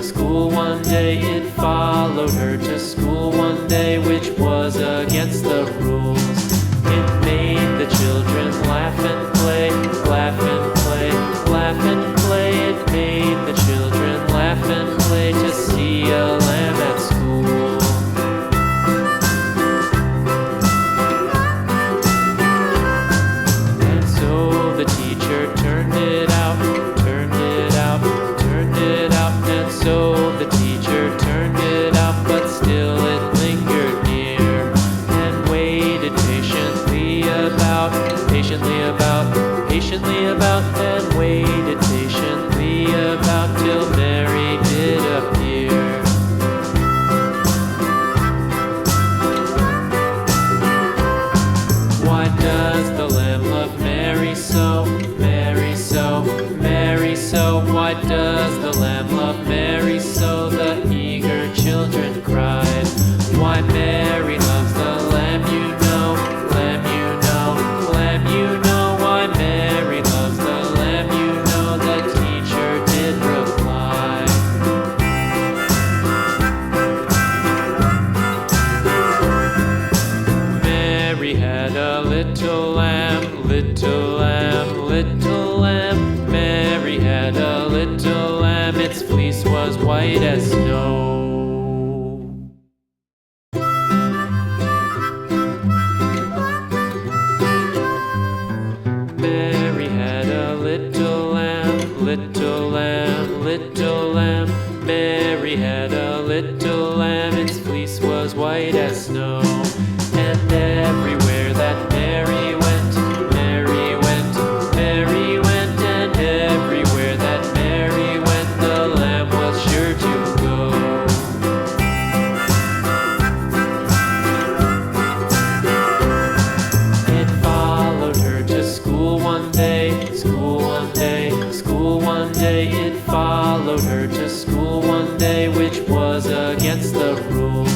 School one day, it followed her does the lamb love Mary? So the eager children cried. Why Mary loves the lamb, you know, lamb, you know, lamb, you know. Why Mary loves the lamb, you know, the teacher did reply. Mary had a little lamb, little lamb, little lamb. Mary had a little lamb, its fleece was white as snow. Mary had a little lamb, little lamb, little lamb. Mary had a little lamb, its fleece was white as snow. And everywhere that Mary went, Mary went, Mary went. And everywhere that Mary went, the lamb was sure to go. It followed her to school one day, school one day, school one day. It followed her to school one day, which was against the rules.